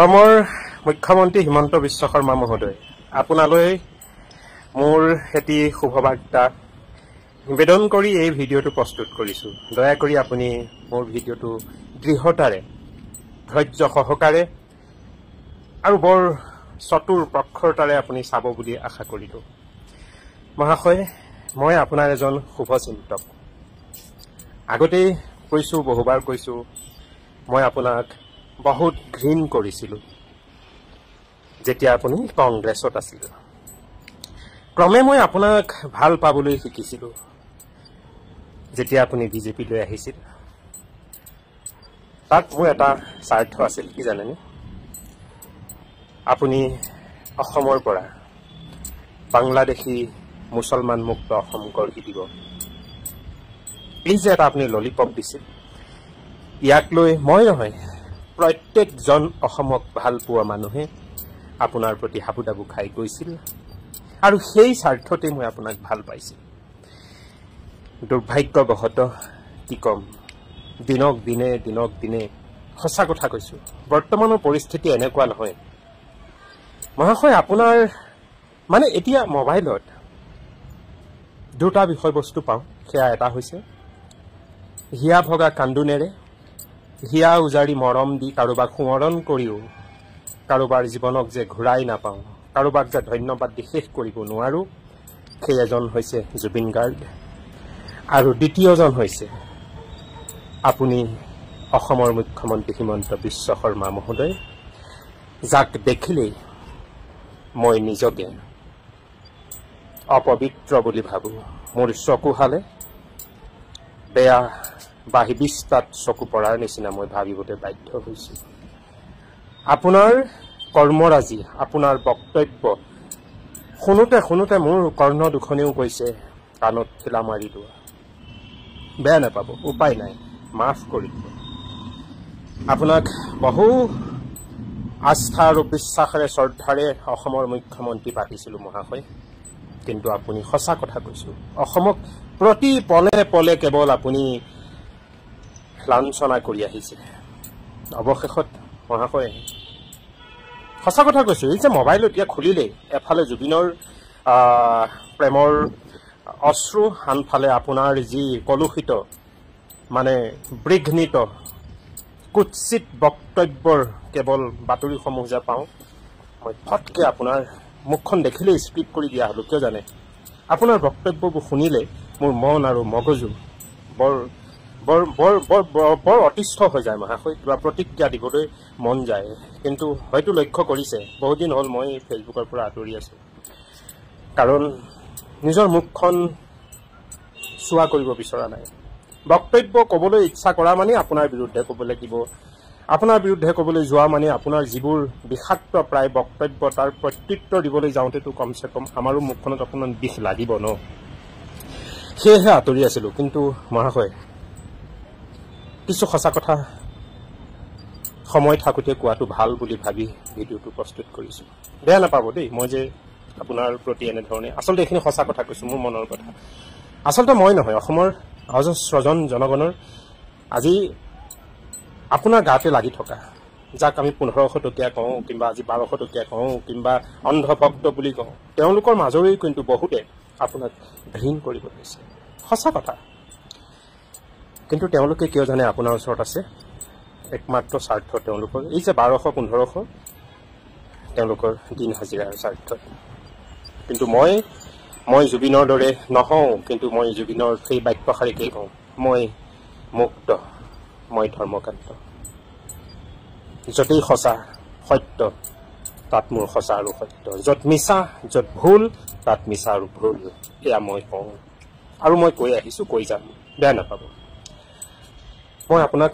অসমৰ মুখ্যমন্ত্ৰী হিমন্ত বিশ্ব শৰ্মা মহোদয়, আপোনালৈ মোৰ এটি শুভবাৰ্তা নিবেদন কৰি এই ভিডিঅ'টো প্ৰস্তুত কৰিছো। দয়া কৰি আপুনি মোৰ ভিডিঅ'টো দৃঢ়তাৰে, ধৈৰ্য সহকাৰে আৰু বৰ চতুৰ প্ৰখৰতাৰে আপুনি চাব বুলি আশা কৰিলো। মহাশয়, মই আপোনাৰ এজন শুভচিন্তক। আগতেই কৈছো, বহুবাৰ কৈছো, মই আপোনাক বহুত ঘৃণ কৰিছিলো যেতিয়া আপুনি কংগ্ৰেছত আছিল। ক্ৰমে মই আপোনাক ভাল পাবলৈ শিকিছিলো যেতিয়া আপুনি বিজেপিলৈ আহিছিল। তাত মোৰ এটা স্বাৰ্থ আছিল, কি জানেনে? আপুনি অসমৰ পৰা বাংলাদেশী মুছলমান মুক্ত অসম গঢ়ি দিব। এই যে এটা আপুনি ললিপপ দিছিল, ইয়াক লৈ মই নহয়, প্ৰত্যেকজন অসমক ভাল পোৱা মানুহে আপোনাৰ প্ৰতি হাবুডাবু খাই গৈছিল আৰু সেই স্বাৰ্থতে মই আপোনাক ভাল পাইছিল। দুৰ্ভাগ্যবশত কি কম, দিনক দিনে সঁচা কথা কৈছো, বৰ্তমানৰ পৰিস্থিতি এনেকুৱা নহয় মহাশয়। আপোনাৰ মানে এতিয়া মোবাইলত দুটা বিষয়বস্তু পাওঁ। সেয়া এটা হৈছে হিয়া ভগা কান্দোনেৰে হিয়া উজাৰি মৰম দি কাৰোবাক সোঁৱৰণ কৰিও কাৰোবাৰ জীৱনক যে ঘূৰাই নাপাওঁ, কাৰোবাক যে ধন্যবাদ দি শেষ কৰিব নোৱাৰো, সেই এজন হৈছে জুবিন গাৰ্গ আৰু দ্বিতীয়জন হৈছে আপুনি অসমৰ মুখ্যমন্ত্ৰী হিমন্ত বিশ্ব শৰ্মা মহোদয়, যাক দেখিলেই মই নিজকে অপবিত্ৰ বুলি ভাবো। মোৰ চকুহালে বেয়া বাহিবিস্তাত চকু পৰাৰ নিচিনা মই ভাবিবলৈ বাধ্য হৈছো। আপোনাৰ কৰ্মৰাজি, আপোনাৰ বক্তব্য শুনোতে মোৰ কৰ্ণ দুখনেও কৈছে কাণত ঠিলা মাৰি লোৱা। বেয়া নাপাব, উপায় নাই, মাফ কৰি দিব। আপোনাক বহু আস্থা আৰু বিশ্বাসেৰে শ্ৰদ্ধাৰে অসমৰ মুখ্যমন্ত্ৰী পাতিছিলো মহাশয়, কিন্তু আপুনি সঁচা কথা কৈছো, অসমক প্ৰতি পলে পলে কেৱল আপুনি লাঞ্ছনা কৰি আহিছে। অৱশেষত মহাশয় সঁচা কথা কৈছো, এই যে মোবাইলত এতিয়া খুলিলেই এফালে জুবিনৰ প্ৰেমৰ অশ্ৰু, আনফালে আপোনাৰ যি কলুষিত মানে বিঘ্নিত কুৎসিত বক্তব্যৰ কেৱল বাতৰিসমূহ যে পাওঁ, মই ফটকে আপোনাৰ মুখখন দেখিলেই স্ক্ৰিপ্ট কৰি দিয়া হলো। কিয় জানে? আপোনাৰ বক্তব্যবোৰ শুনিলে মোৰ মন আৰু মগজু বৰ বৰ বৰ বৰ বৰ অতিষ্ঠ হৈ যায় মহাশয়, কিবা প্ৰতিক্ৰিয়া দিবলৈ মন যায়। কিন্তু হয়তো লক্ষ্য কৰিছে বহুদিন হ'ল মই ফেচবুকৰ পৰা আঁতৰি আছো, কাৰণ নিজৰ মুখখন চোৱা কৰিব বিচৰা নাই। বক্তব্য ক'বলৈ ইচ্ছা কৰা মানে আপোনাৰ বিৰুদ্ধে ক'ব লাগিব, আপোনাৰ বিৰুদ্ধে ক'বলৈ যোৱা মানে আপোনাৰ যিবোৰ বিষাক্ত প্ৰায় বক্তব্য তাৰ প্ৰত্যুত্তৰ দিবলৈ যাওঁতেতো কমচে কম আমাৰো মুখখনত অকণমান বিষ লাগিব ন, সেয়েহে আঁতৰি আছিলো। কিন্তু মহাশয় কিছু সঁচা কথা সময় থাকোঁতে কোৱাটো ভাল বুলি ভাবি ভিডিঅ'টো প্ৰস্তুত কৰিছো। বেয়া নাপাব দেই, মই যে আপোনাৰ প্ৰতি এনেধৰণে, আচলতে এইখিনি সঁচা কথা কৈছো, মোৰ মনৰ কথা। আচলতে মই নহয়, অসমৰ অজস্ৰজন জনগণৰ আজি আপোনাৰ গাতে লাগি থকা, যাক আমি 1500 টকীয়া কওঁ কিংবা আজি 1200 টকীয়া কওঁ কিংবা অন্ধভক্ত বুলি কওঁ, তেওঁলোকৰ মাজৰেই কিন্তু বহুতে আপোনাক ঘৃণ কৰিব লৈছে, সঁচা কথা। কিন্তু তেওঁলোকে কিয় জানে আপোনাৰ ওচৰত আছে একমাত্ৰ স্বাৰ্থ তেওঁলোকৰ, এই যে 1200-1500 তেওঁলোকৰ দিন হাজিৰাৰ স্বাৰ্থত। কিন্তু মই জুবিনৰ দৰে নহওঁ, কিন্তু মই জুবিনৰ সেই বাক্যশাৰীকেই কওঁ, মই মুক্ত, মই ধৰ্মকান্ত। য'তেই সঁচা সত্য তাত মোৰ সঁচা আৰু সত্য, য'ত মিছা য'ত ভুল তাত মিছা আৰু ভুল, এয়া মই কওঁ আৰু মই কৈ আহিছো, কৈ যাম, বেয়া নাপাব। মই আপোনাক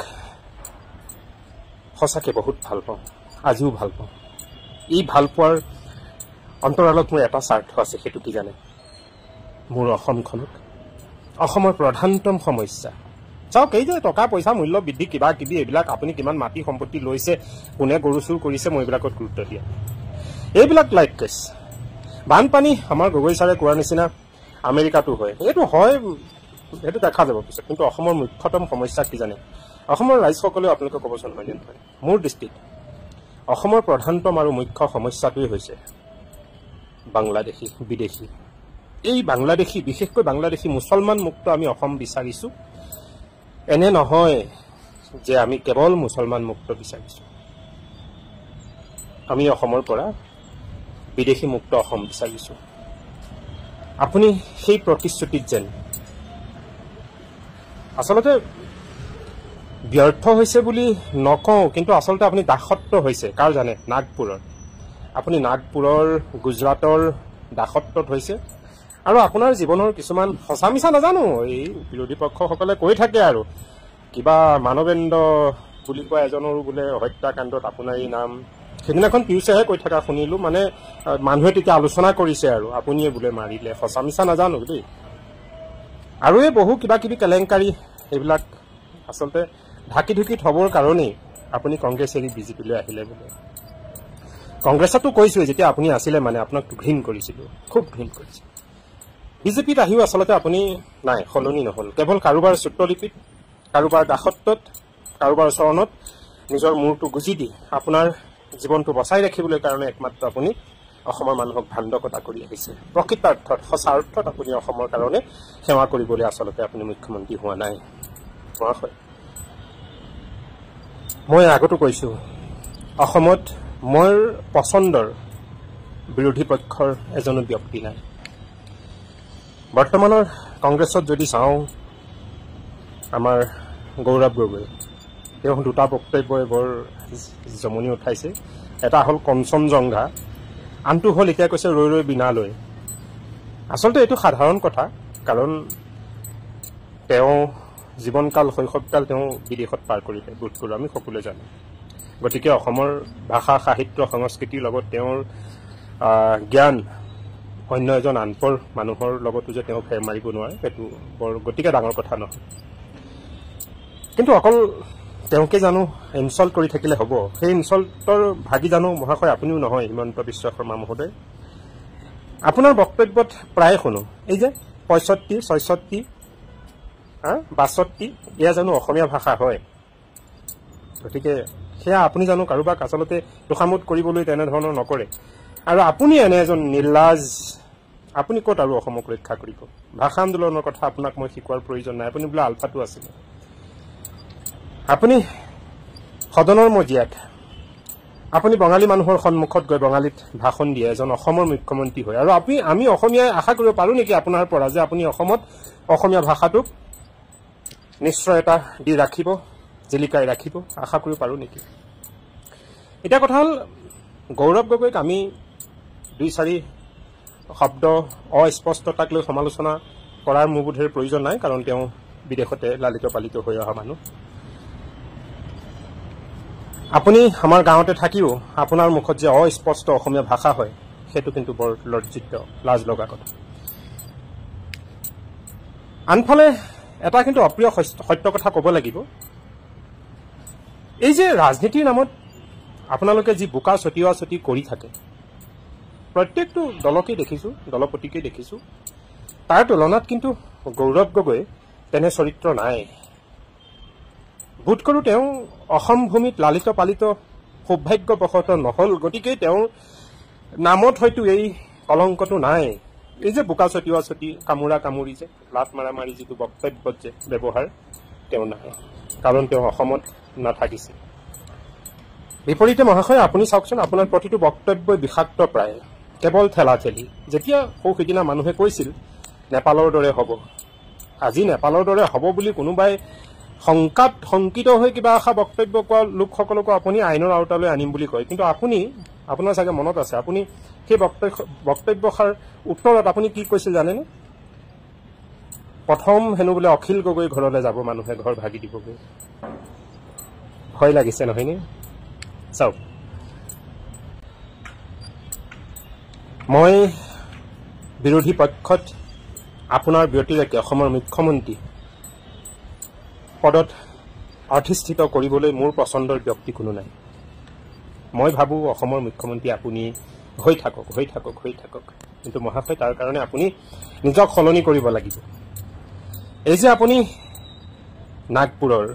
সঁচাকে বহুত ভাল পাওঁ, আজিও ভাল পাওঁ। এই ভাল পোৱাৰ অন্তৰালত মোৰ এটা স্বাৰ্থ আছে, সেইটো কি জানে? মোৰ অসমখনক, অসমৰ প্ৰধানতম সমস্যা চাওক, এই যে টকা পইচা মূল্য বৃদ্ধি কিবা কিবি এইবিলাক, আপুনি কিমান মাটি সম্পত্তি লৈছে, কোনে গৰু চুৰ কৰিছে, মই এইবিলাকত গুৰুত্ব দিয়া, এইবিলাক লাইট কেছ। বানপানী আমাৰ গগৈ ছাৰে কোৱাৰ নিচিনা আমেৰিকাতো হয়, এইটো হয়, সেইটো দেখা যাব পিছত। কিন্তু অসমৰ মুখ্যতম সমস্যা কি জানে? অসমৰ ৰাইজসকলেও আপোনালোকে ক'বচোন, হয়নে নহয়? মোৰ দৃষ্টিত অসমৰ প্ৰধানতম আৰু মুখ্য সমস্যাটোৱে হৈছে বাংলাদেশী বিদেশী। এই বাংলাদেশী, বিশেষকৈ বাংলাদেশী মুছলমান মুক্ত আমি অসম বিচাৰিছোঁ। এনে নহয় যে আমি কেৱল মুছলমান মুক্ত বিচাৰিছোঁ, আমি অসমৰ পৰা বিদেশী মুক্ত অসম বিচাৰিছোঁ। আপুনি সেই প্ৰতিশ্ৰুতিত যেন আচলতে ব্যৰ্থ হৈছে বুলি নকওঁ, কিন্তু আচলতে আপুনি দাসত্ব হৈছে। কাৰ জানে? নাগপুৰৰ। আপুনি নাগপুৰৰ, গুজৰাটৰ দাসত্বত হৈছে। আৰু আপোনাৰ জীৱনৰ কিছুমান সঁচা মিছা নাজানো, এই বিৰোধী পক্ষসকলে কৈ থাকে আৰু কিবা মানৱেন্দ্ৰ বুলি কোৱা এজনৰো বোলে হত্যাকাণ্ডত আপোনাৰ এই নাম। সেইদিনাখন পিউচেহে কৈ থকা শুনিলোঁ, মানে মানুহে তেতিয়া আলোচনা কৰিছে আৰু আপুনিয়ে বোলে মাৰিলে। সঁচা মিছা নাজানো দেই। আৰু এই বহু কিবা কিবি কেলেংকাৰী, এইবিলাক আচলতে ঢাকি ঢুকি থবৰ কাৰণেই আপুনি কংগ্ৰেছ এৰি বিজেপিলৈ আহিলে বোলে। কংগ্ৰেছতো কৈছোৱে, যেতিয়া আপুনি আছিলে মানে আপোনাক ঘৃণ কৰিছিলোঁ, খুব ঘৃণ কৰিছিল। বিজেপিত আহিও আচলতে আপুনি নাই, সলনি নহ'ল। কেৱল কাৰোবাৰ চুত্ৰলিপিত, কাৰোবাৰ দাসত্বত, কাৰোবাৰ চৰণত নিজৰ মূৰটো গুজি দি আপোনাৰ জীৱনটো বচাই ৰাখিবলৈ কাৰণে একমাত্ৰ আপুনি অসমৰ মানুহক ভাণ্ডকতা কৰি আহিছে। প্ৰকৃতাৰ্থত, সঁচা অৰ্থত আপুনি অসমৰ কাৰণে সেৱা কৰিবলৈ আচলতে আপুনি মুখ্যমন্ত্ৰী হোৱা নাই। মই আগতো কৈছোঁ, অসমত মোৰ পচন্দৰ বিৰোধী পক্ষৰ এজনো ব্যক্তি নাই। বৰ্তমানৰ কংগ্ৰেছত যদি চাওঁ, আমাৰ গৌৰৱ গগৈ, তেওঁ দুটা বক্তব্যই বৰ জমনি উঠাইছে। এটা হ'ল কঞ্চনজংঘা, আনটো হ'ল এতিয়া কৈছে ৰৈ ৰৈ বিনালৈ। আচলতে এইটো সাধাৰণ কথা, কাৰণ তেওঁ জীৱনকাল, শৈশৱকাল তেওঁ বিদেশত পাৰ কৰিলে, বোধ কৰোঁ আমি সকলোৱে জানো। গতিকে অসমৰ ভাষা, সাহিত্য, সংস্কৃতিৰ লগত তেওঁৰ জ্ঞান অন্য এজন আনপৰ মানুহৰ লগতো যে তেওঁ ফেৰ মাৰিব নোৱাৰে, সেইটো বৰ গতিকে ডাঙৰ কথা নহয়। কিন্তু অকল তেওঁকে জানো ইনচাল্ট কৰি থাকিলে হ'ব? সেই ইনচাল্টৰ ভাগি জানো মহাশয় আপুনিও নহয়, হিমন্ত বিশ্ব শৰ্মা মহোদয়? আপোনাৰ বক্তব্যত প্ৰায়ে শুনো এই যে 65, 66, 62, এয়া জানো অসমীয়া ভাষা হয়? গতিকে সেয়া আপুনি জানো কাৰোবাক আচলতে তোষামোদ কৰিবলৈ তেনেধৰণৰ নকৰে। আৰু আপুনি এনে এজন নিৰ্লাজ, আপুনি ক'ত আৰু অসমক ৰক্ষা কৰিব? ভাষা আন্দোলনৰ কথা আপোনাক মই শিকোৱাৰ প্ৰয়োজন নাই, আপুনি বোলে আলফাটো আছিলে। আপুনি সদনৰ মজিয়াত আপুনি বঙালী মানুহৰ সন্মুখত গৈ বঙালীত ভাষণ দিয়ে এজন অসমৰ মুখ্যমন্ত্ৰী হয়। আৰু আমি অসমীয়াই আশা কৰিব পাৰোঁ নেকি আপোনাৰ পৰা যে আপুনি অসমত অসমীয়া ভাষাটোক নিশ্চয়তা দি ৰাখিব, জিলিকাই ৰাখিব? আশা কৰিব পাৰোঁ নেকি? এতিয়া কথা হ'ল, গৌৰৱ গগৈক আমি 2-4 শব্দ অস্পষ্টতাক লৈ সমালোচনা কৰাৰ মোৰ বোধেৰ প্ৰয়োজন নাই, কাৰণ তেওঁ বিদেশতে লালিত পালিত হৈ অহা মানুহ। আপুনি আমাৰ গাঁৱতে থাকিও আপোনাৰ মুখত যে অস্পষ্ট অসমীয়া ভাষা হয়, সেইটো কিন্তু বৰ লজ্জিত, লাজ লগা কথা। আনফালে এটা কিন্তু অপ্ৰিয় সত্য কথা ক'ব লাগিব, এই যে ৰাজনীতিৰ নামত আপোনালোকে যি বোকা ছটিওৱা ছটি কৰি থাকে, প্ৰত্যেকটো দলকেই দেখিছোঁ, দলপতিকেই দেখিছোঁ, তাৰ তুলনাত কিন্তু গৌৰৱ গগৈ তেনে চৰিত্ৰ নাই। বোধ কৰোঁ তেওঁ অসম ভূমিত লালিত পালিত সৌভাগ্যবশতঃ নহ'ল, গতিকে তেওঁৰ নামত হয়তো এই কলংকটো নাই। এই যে বোকা ছটিওৱা ছটি, কামোৰা কামুৰি যে, লাট মাৰা মাৰি যিটো বক্তব্যত যে ব্যৱহাৰ, তেওঁ নাই, কাৰণ তেওঁ অসমত নাথাকিছে। বিপৰীতে মহাশয় আপুনি চাওকচোন, আপোনাৰ প্ৰতিটো বক্তব্যই বিষাক্ত প্ৰায়, কেৱল ঠেলা ঠেলি। যেতিয়া সিদিনা মানুহে কৈছিল নেপালৰ দৰে হ'ব, আজি নেপালৰ দৰে হ'ব বুলি কোনোবাই শংকিত হৈ কিবা এষাৰ বক্তব্য কোৱা লোকসকলকো আপুনি আইনৰ আওতালৈ আনিম বুলি কয়। কিন্তু আপোনাৰ চাগে মনত আছে, আপুনি সেই বক্তব্যষাৰ উত্তৰত আপুনি কি কৈছিল জানেনে? প্ৰথম হেনো বোলে অখিল গগৈ ঘৰলৈ যাব, মানুহে ঘৰ ভাগি দিবগৈ। ভয় লাগিছে নহয়নে? চাওক, মই বিৰোধী পক্ষত আপোনাৰ ব্যতিৰেকে অসমৰ মুখ্যমন্ত্ৰী পদত অধিষ্ঠিত কৰিবলৈ মোৰ পচন্দৰ ব্যক্তি কোনো নাই। মই ভাবোঁ অসমৰ মুখ্যমন্ত্ৰী আপুনি হৈ থাকক। কিন্তু মহাশয়, তাৰ কাৰণে আপুনি নিজক সলনি কৰিব লাগিব। এই যে আপুনি নাগপুৰৰ,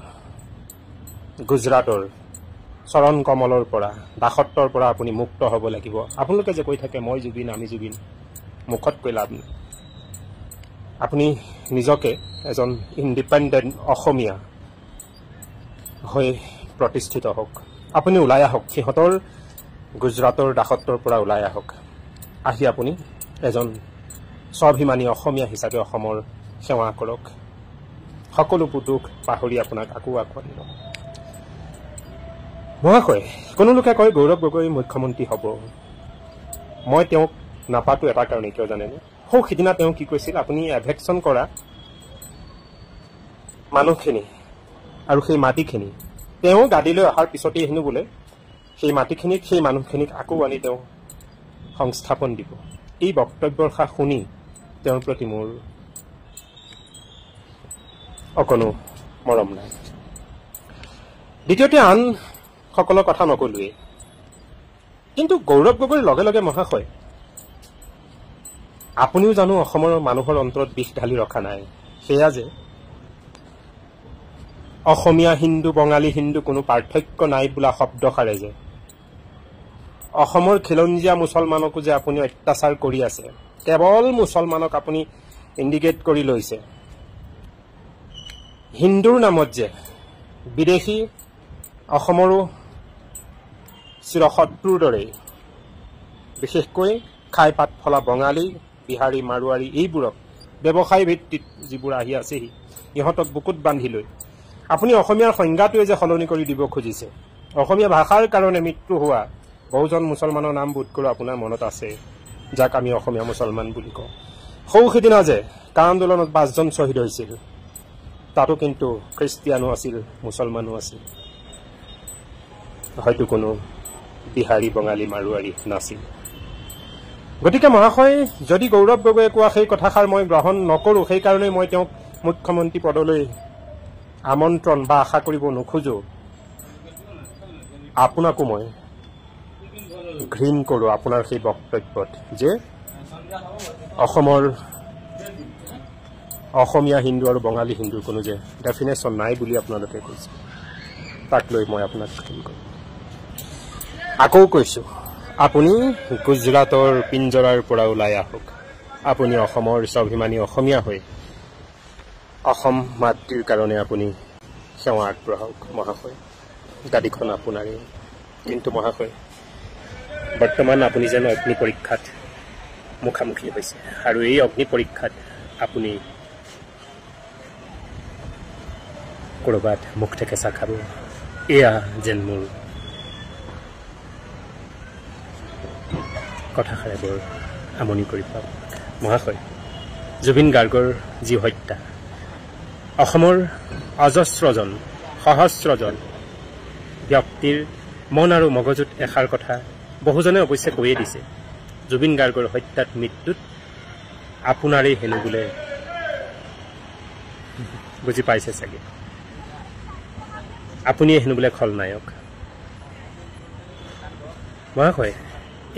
গুজৰাটৰ চৰণ কমলৰ পৰা দাসত্বৰ পৰা আপুনি মুক্ত হ'ব লাগিব। আপোনালোকে যে কৈ থাকে মই জুবিন আমি জুবিন, মুখত কৈ লাভ নাই। আপুনি নিজকে এজন ইণ্ডিপেণ্ডেণ্ট অসমীয়া হৈ প্ৰতিষ্ঠিত হওক। আপুনি ওলাই আহক, সিহঁতৰ গুজৰাটৰ দাসত্বৰ পৰা ওলাই আহক। আহি আপুনি এজন স্বাভিমানী অসমীয়া হিচাপে অসমৰ সেৱা কৰক। সকলোবোৰ দুখ পাহৰি আপোনাক আকৌ আঁকোৱালি ল'ব। মহাশয়, কোনো লোকে কয় গৌৰৱ গগৈ মুখ্যমন্ত্ৰী হ'ব। মই তেওঁক নাপাতো এটা কাৰণে, কিয় জানেনে? সিদিনা তেওঁ কি কৈছিল, আপুনি এভেকশ্যন কৰা মানুহখিনি আৰু সেই মাটিখিনি তেওঁ গাদীলৈ অহাৰ পিছতেই হেনো বোলে সেই মাটিখিনিক সেই মানুহখিনিক আকৌ আনি তেওঁ সংস্থাপন দিব। এই বক্তব্যৰ শুনি তেওঁৰ প্ৰতি মোৰ অকণো মৰম নাই। দ্বিতীয়তে আন সকলৰ কথা নকলোৱেই, কিন্তু গৌৰৱ গগৈৰ লগে লগে মহাশয় আপুনিও জানো অসমৰ মানুহৰ অন্তৰত বিষ ঢালি ৰখা নাই। সেয়া যে অসমীয়া হিন্দু বঙালী হিন্দু কোনো পাৰ্থক্য নাই বোলা শব্দষাৰে যে অসমৰ খিলঞ্জীয়া মুছলমানকো যে আপুনি অত্যাচাৰ কৰি আছে, কেৱল মুছলমানক আপুনি ইণ্ডিকেট কৰি লৈছে। হিন্দুৰ নামত যে বিদেশী অসমৰো চিৰশত্ৰুৰ দৰেই বিশেষকৈ খাই পাত ফলা বঙালী বিহাৰী মাৰোৱাৰী এইবোৰক ব্যৱসায় ভিত্তিত যিবোৰ আহি আছেহি ইহঁতক বুকুত বান্ধি লৈ আপুনি অসমীয়াৰ সংজ্ঞাটোৱে যে সলনি কৰি দিব খুজিছে। অসমীয়া ভাষাৰ কাৰণে মৃত্যু হোৱা বহুজন মুছলমানৰ নাম বোধ কৰোঁ আপোনাৰ মনত আছে, যাক আমি অসমীয়া মুছলমান বুলি কওঁ। সিদিনা যে কা আন্দোলনত 5জন শ্বহীদ হৈছিল, তাতো কিন্তু খ্ৰীষ্টিয়ানো আছিল মুছলমানো আছিল, হয়তো কোনো বিহাৰী বঙালী মাৰোৱাৰী নাছিল। গতিকে মহাশয়, যদি গৌৰৱ গগৈয়ে কোৱা সেই কথাষাৰ মই গ্ৰহণ নকৰোঁ, সেইকাৰণে মই তেওঁক মুখ্যমন্ত্ৰী পদলৈ আমন্ত্ৰণ বা আশা কৰিব নোখোজো। আপোনাকো মই ঘৃণ কৰোঁ আপোনাৰ সেই বক্তব্যত যে অসমীয়া হিন্দু আৰু বঙালী হিন্দুৰ কোনো যে ডেফিনেশ্যন নাই বুলি আপোনালোকে কৈছে, তাক লৈ মই আপোনাক ঘৃণ কৰোঁ। আকৌ কৈছোঁ, আপুনি গুজৰাটৰ পিঞ্জৰাৰ পৰা ওলাই আহক। আপুনি অসমৰ স্বাভিমানী অসমীয়া হৈ অসম মাতৃৰ কাৰণে আপুনি সেৱা আগবঢ়াওক মহাশয়। গাড়ীখন আপোনাৰেই। কিন্তু মহাশয়, বৰ্তমান আপুনি যেন অগ্নি পৰীক্ষাত মুখামুখি হৈছে, আৰু এই অগ্নি পৰীক্ষাত আপুনি ক'ৰবাত মুখ ঠেকেচা খাব, এয়া যেন মোৰ কথাষাৰে বৰ আমনি কৰি পাব। মহাশয়, জুবিন গাৰ্গৰ যি হত্যা অসমৰ অজস্ৰজন সহস্ৰজন ব্যক্তিৰ মন আৰু মগজুত এষাৰ কথা বহুজনে অৱশ্যে কৈয়ে দিছে, জুবিন গাৰ্গৰ হত্যাত মৃত্যুত আপোনাৰেই হেনো বোলে। বুজি পাইছে চাগে, আপুনিয়ে হেনো বোলে খলনায়ক। মহাশয়,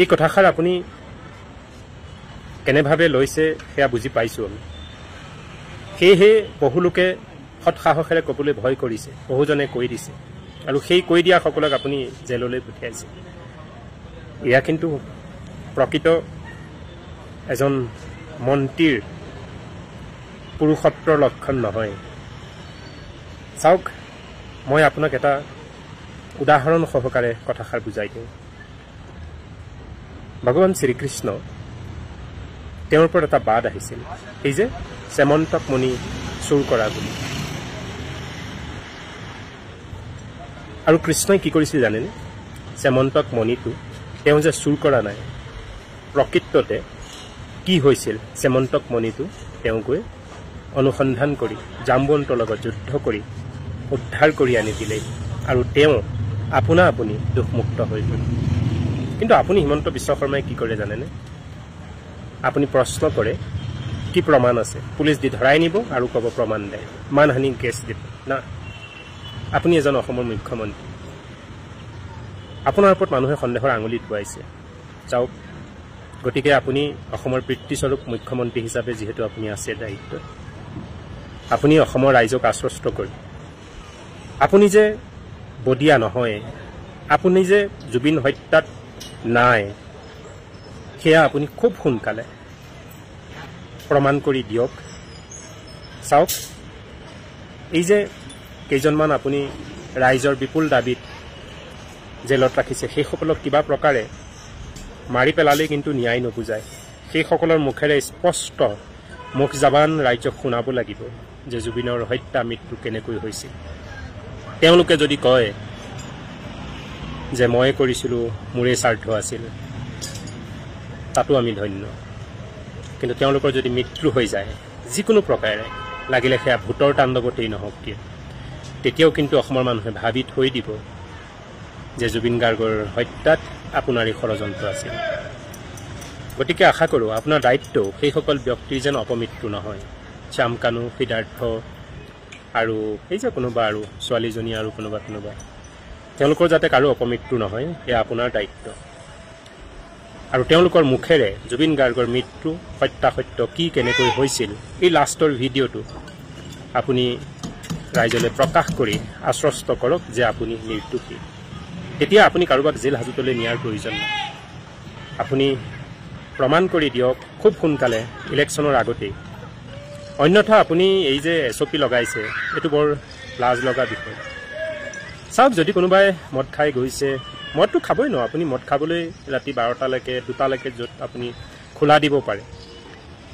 এই কথাষাৰ আপুনি কেনেভাৱে লৈছে সেয়া বুজি পাইছোঁ আমি। সেয়েহে বহুলোকে সৎসাহসেৰে ক'বলৈ ভয় কৰিছে, বহুজনে কৈ দিছে, আৰু সেই কৈ দিয়াসকলক আপুনি জেললৈ পঠিয়াইছে। এয়া কিন্তু প্ৰকৃত এজন মন্ত্ৰীৰ পুৰুষত্বৰ লক্ষণ নহয়। চাওক, মই আপোনাক এটা উদাহৰণ সহকাৰে কথাষাৰ বুজাই দিওঁ। ভগৱান শ্ৰীকৃষ্ণ, তেওঁৰ ওপৰত এটা বাদ আহিছিল, এই যে শ্যামন্তক মণি চুৰ কৰা বুলি। আৰু কৃষ্ণই কি কৰিছিল জানেনে? শ্যামন্তক মণিটো তেওঁ যে চুৰ কৰা নাই, প্ৰকৃততে কি হৈছিল, শ্যামন্তক মণিটো তেওঁ গৈ অনুসন্ধান কৰি জাম্বন্তৰ লগত যুদ্ধ কৰি উদ্ধাৰ কৰি আনি দিলে, আৰু তেওঁ আপুনি দুখমুক্ত হৈ গ'ল। কিন্তু আপুনি হিমন্ত বিশ্ব শৰ্মাই কি কৰে জানেনে? আপুনি প্ৰশ্ন কৰে কি প্ৰমাণ আছে, পুলিচ দি ধৰাই নিব আৰু ক'ব প্ৰমাণ দে, মানহানি কেছ দিব না। আপুনি এজন অসমৰ মুখ্যমন্ত্ৰী, আপোনাৰ ওপৰত মানুহে সন্দেহৰ আঙুলি টোৱাইছে। চাওক, গতিকে আপুনি অসমৰ পিতৃস্বৰূপ মুখ্যমন্ত্ৰী হিচাপে যিহেতু আপুনি আছে দায়িত্বত, আপুনি অসমৰ ৰাইজক আশ্বস্ত কৰি, আপুনি যে বদিয়া নহয়, আপুনি যে জুবিন হত্যাত নাই সেয়া আপুনি খুব সোনকালে প্ৰমাণ কৰি দিয়ক। চাওক, এই যে কেইজনমান আপুনি ৰাইজৰ বিপুল দাবীত জেলত ৰাখিছে, সেইসকলক কিবা প্ৰকাৰে মাৰি পেলালেই কিন্তু ন্যায় নুবুজায়। সেইসকলৰ মুখেৰে স্পষ্ট মুখ জাবান ৰাইজক শুনাব লাগিব যে জুবিনৰ হত্যা মৃত্যু কেনেকৈ হৈছিল। তেওঁলোকে যদি কয় যে মই কৰিছিলোঁ, মোৰেই স্বাৰ্থ আছিল, তাতো আমি ধন্য। কিন্তু তেওঁলোকৰ যদি মৃত্যু হৈ যায় যিকোনো প্ৰকাৰে, লাগিলে সেয়া ভূতৰ তাণ্ডৱতেই নহওক কিয়, তেতিয়াও কিন্তু অসমৰ মানুহে ভাবি থৈ দিব যে জুবিন গাৰ্গৰ হত্যাত আপোনাৰেই ষড়যন্ত্ৰ আছিল। গতিকে আশা কৰোঁ আপোনাৰ দায়িত্ব সেইসকল ব্যক্তিৰ যেন অপমৃত্যু নহয়। শ্যাম কানু, সিদ্ধাৰ্থ আৰু এই যে কোনোবা আৰু ছোৱালীজনী আৰু কোনোবা তেওঁলোকৰ যাতে কাৰো অপমৃত্যু নহয়, এয়া আপোনাৰ দায়িত্ব। আৰু তেওঁলোকৰ মুখেৰে জুবিন গাৰ্গৰ মৃত্যু সত্যাসত্য কি কেনেকৈ হৈছিল, এই লাষ্টৰ ভিডিঅ'টো আপুনি ৰাইজলৈ প্ৰকাশ কৰি আশ্বস্ত কৰক যে আপুনি নিৰ্দোষী। তেতিয়া আপুনি কাৰোবাক জেল হাজতলৈ নিয়াৰ প্ৰয়োজন নাই। আপুনি প্ৰমাণ কৰি দিয়ক খুব সোনকালে, ইলেকশ্যনৰ আগতেই। অন্যথা আপুনি এই যে SOP লগাইছে, এইটো বৰ লাজ লগা বিষয়। চাওক, যদি কোনোবাই মদ খাই গৈছে, মদটো খাবই ন, আপুনি মদ খাবলৈ ৰাতি 12টালৈকে 2টালৈকে য'ত আপুনি খোলা দিব পাৰে।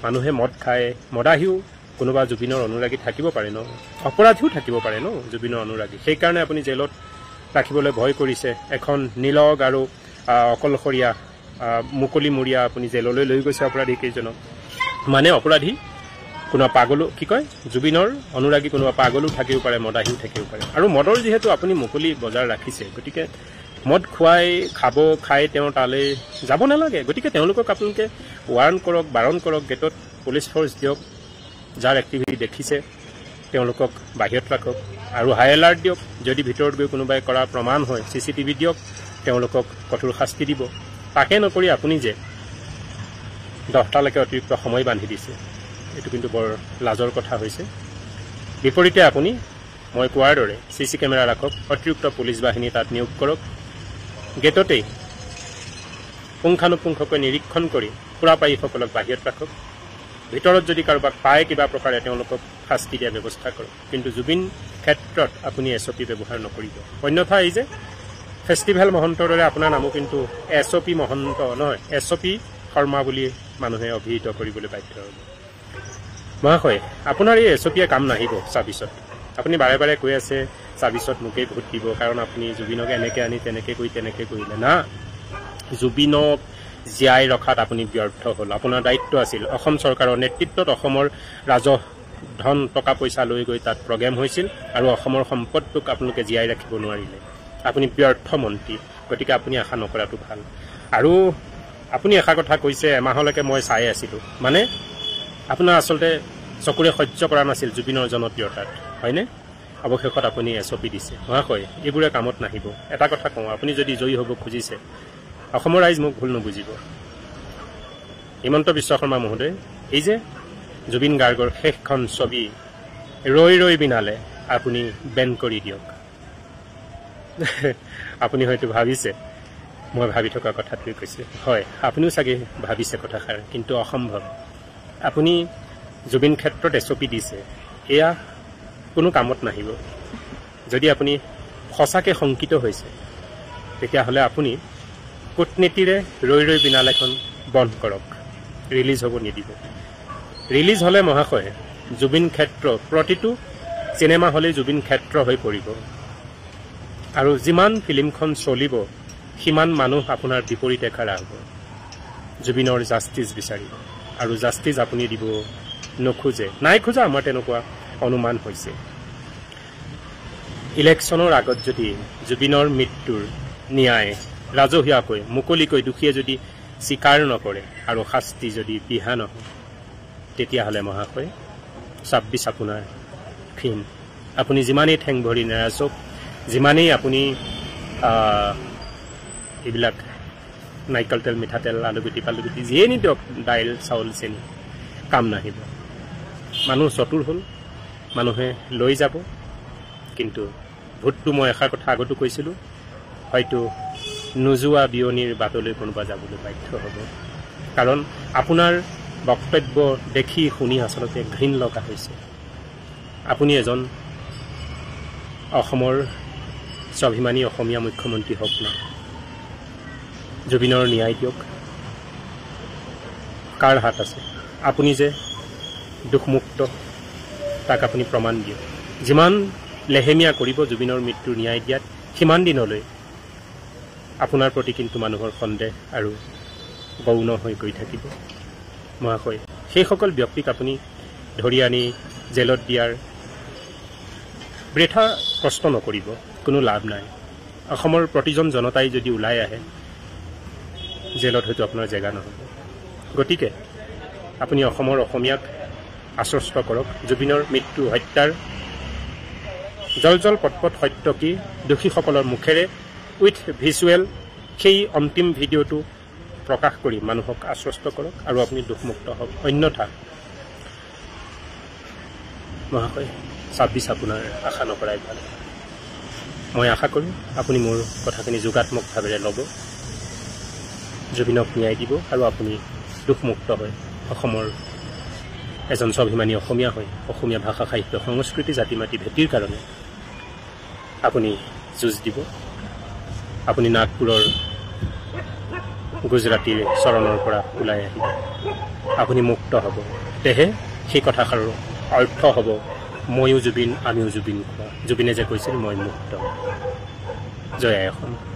মানুহে মদ খায়, মদাহীও কোনোবা জুবিনৰ অনুৰাগী থাকিব পাৰে ন, অপৰাধীও থাকিব পাৰে ন জুবিনৰ অনুৰাগী। সেইকাৰণে আপুনি জেলত ৰাখিবলৈ ভয় কৰিছে। এখন নিলগ আৰু অকলশৰীয়া মুকলিমূৰীয়া আপুনি জেললৈ লৈ গৈছে অপৰাধীকেইজনক। মানে অপৰাধী কোনোবা পাগলো, কি কয়, জুবিনৰ অনুৰাগী কোনোবা পাগলো থাকিব পাৰে, মদাহীও থাকিব পাৰে। আৰু মদৰ যিহেতু আপুনি মুকলি বজাৰ ৰাখিছে, গতিকে মদ খাই তেওঁ তালৈ যাব নালাগে। গতিকে তেওঁলোকক আপোনালোকে ৱাৰ্ণ কৰক, বাৰণ কৰক, গেটত পুলিচ ফ'ৰ্চ দিয়ক। যাৰ এক্টিভিটি দেখিছে তেওঁলোকক বাহিৰত ৰাখক আৰু হাই এলাৰ্ট দিয়ক। যদি ভিতৰত গৈ কোনোবাই কৰা প্ৰমাণ হয়, CCTV দিয়ক, তেওঁলোকক কঠোৰ শাস্তি দিব। তাকে নকৰি আপুনি যে 10টালৈকে অতিৰিক্ত সময় বান্ধি দিছে, এইটো কিন্তু বৰ লাজৰ কথা হৈছে। বিপৰীতে আপুনি মই কোৱাৰ দৰে CC কেমেৰা ৰাখক, অতিৰিক্ত পুলিচ বাহিনী তাত নিয়োগ কৰক, গেটতেই পুংখানুপুংখকৈ নিৰীক্ষণ কৰি সুৰাপায়ীসকলক বাহিৰত ৰাখক। ভিতৰত যদি কাৰোবাক পায় কিবা প্ৰকাৰে তেওঁলোকক শাস্তি দিয়াৰ ব্যৱস্থা কৰক। কিন্তু জুবিন ক্ষেত্ৰত আপুনি SOP ব্যৱহাৰ নকৰিব। অন্যথা এই যে ফেষ্টিভেল মহন্তৰ দৰে আপোনাৰ নামো কিন্তু SOP মহন্ত নহয়, SOP শৰ্মা বুলি মানুহে অভিহিত কৰিবলৈ বাধ্য হ'ব। মহাশয়, আপোনাৰ এই SOPয়ে কাম নাহিব 26ত। আপুনি বাৰে বাৰে কৈ আছে 26ত মোকেই ভোট দিব, কাৰণ আপুনি জুবিনক এনেকৈ আনি তেনেকৈ কৰিলে না। জুবিনক জীয়াই ৰখাত আপুনি ব্যৰ্থ হ'ল। আপোনাৰ দায়িত্ব আছিল অসম চৰকাৰৰ নেতৃত্বত অসমৰ ৰাজহ ধন টকা পইচা লৈ গৈ তাত প্ৰগ্ৰেম হৈছিল আৰু অসমৰ সম্পদটোক আপোনালোকে জীয়াই ৰাখিব নোৱাৰিলে। আপুনি ব্যৰ্থ মন্ত্ৰী। গতিকে আপুনি আশা নকৰাটো ভাল। আৰু আপুনি এষাৰ কথা কৈছে, এমাহলৈকে মই চাই আছিলোঁ, মানে আপোনাৰ আচলতে চকুৰে সহ্য কৰা নাছিল জুবিনৰ জনপ্ৰিয়তাত, হয়নে? অৱশেষত আপুনি SOP দিছে। মহাশয়, এইবোৰে কামত নাহিব। এটা কথা কওঁ, আপুনি যদি জয়ী হ'ব খুজিছে, অসমৰ ৰাইজ মোক ভুল নুবুজিব। হিমন্ত বিশ্ব শৰ্মা মহোদয়, এই যে জুবিন গাৰ্গৰ শেষখন ছবি ৰৈ বিনালে আপুনি বেন কৰি দিয়ক। আপুনি হয়তো ভাবিছে মই ভাবি থকা কথাটোৱে কৈছে। হয়, আপুনিও চাগে ভাবিছে কথাষাৰ, কিন্তু অসম্ভৱ। আপুনি জুবিন ক্ষেত্ৰত SOP দিছে, এয়া কোনো কামত নাহিব। যদি আপুনি সঁচাকৈ শংকিত হৈছে, তেতিয়াহ'লে আপুনি কূটনীতিৰে ৰৈ বিনালেখন বন্ধ কৰক, ৰিলিজ হ'ব নিদিব। ৰিলিজ হ'লে মহাশয় জুবিন ক্ষেত্ৰ, প্ৰতিটো চিনেমা হলেই জুবিন ক্ষেত্ৰ হৈ পৰিব। আৰু যিমান ফিল্মখন চলিব, সিমান মানুহ আপোনাৰ বিপৰীতে খাৰা হ'ব, জুবিনৰ জাষ্টিছ বিচাৰিব। আৰু জাষ্টিছ আপুনি দিব নোখোজে, নাই খোজা, আমাৰ তেনেকুৱা অনুমান হৈছে। ইলেকশ্যনৰ আগত যদি জুবিনৰ মৃত্যুৰ ন্যায় ৰাজহুৱাকৈ মুকলিকৈ দোষীয়ে যদি স্বীকাৰ নকৰে আৰু শাস্তি যদি বিহা নহয়, তেতিয়াহ'লে মহাশয় 26 আপোনাৰ ক্ষীণ। আপুনি যিমানেই ঠেং ভৰি নেৰাজক, যিমানেই আপুনি এইবিলাক নাৰিকল তেল, মিঠাতেল, আলুগুটি পালুগুটি যিয়ে নিদিয়ক, দাইল চাউল চেনি, কাম নাহিব। মানুহ চতুৰ হ'ল, মানুহে লৈ যাব। কিন্তু ভোটটো মই এষাৰ কথা আগতো কৈছিলোঁ, হয়তো নোযোৱা বিয়নিৰ বাটলৈ কোনোবা যাবলৈ বাধ্য হ'ব কাৰণ আপোনাৰ বক্তব্য দেখি শুনি আচলতে ঘৃণ লগা হৈছে আপুনি এজন অসমৰ স্বাভিমানী অসমীয়া মুখ্যমন্ত্ৰী হওক না জুবিনৰ ন্যায় দিয়ক কাৰ হাত আছে আপুনি যে দুখমুক্ত তাক আপুনি প্ৰমাণ দিয়ক যিমান লেহেমীয়া কৰিব জুবিনৰ মৃত্যুৰ ন্যায় দিয়াত সিমান দিনলৈ আপোনাৰ প্ৰতি কিন্তু মানুহৰ সন্দেহ আৰু গৌণ হৈ গৈ থাকিব মহাশয় সেইসকল ব্যক্তিক আপুনি ধৰি আনি জেলত দিয়াৰ বৃথা কষ্ট নকৰিব কোনো লাভ নাই অসমৰ প্ৰতিজন জনতাই যদি ওলাই আহে জেলত হয়তো আপোনাৰ জেগা নহ'ব গতিকে আপুনি অসমৰ অসমীয়াক আশ্বস্ত কৰক জুবিনৰ মৃত্যু হত্যাৰ জল পটপট সত্য কি দোষীসকলৰ মুখেৰে উইথ ভিজুৱেল সেই অন্তিম ভিডিঅ'টো প্ৰকাশ কৰি মানুহক আশ্বস্ত কৰক আৰু আপুনি দুখমুক্ত হওক অন্যথা মহাশয় 26 আপোনাৰ আশা নকৰাই ভাল মই আশা কৰোঁ আপুনি মোৰ কথাখিনি যোগাত্মকভাৱে ল'ব জুবিনক ন্যায় দিব আৰু আপুনি দুখমুক্ত হয় অসমৰ এজন স্বাভিমানী অসমীয়া হয় অসমীয়া ভাষা সাহিত্য সংস্কৃতি জাতি মাটি ভেটিৰ কাৰণে আপুনি যুঁজ দিব আপুনি নাগপুৰৰ গুজৰাটীৰ চৰণৰ পৰা ওলাই আহিব আপুনি মুক্ত হ'ব তেহে সেই কথাষাৰৰ অৰ্থ হ'ব ময়ো জুবিন আমিও জুবিন জুবিনে যে কৈছিল মই মুক্ত জয় আই অসম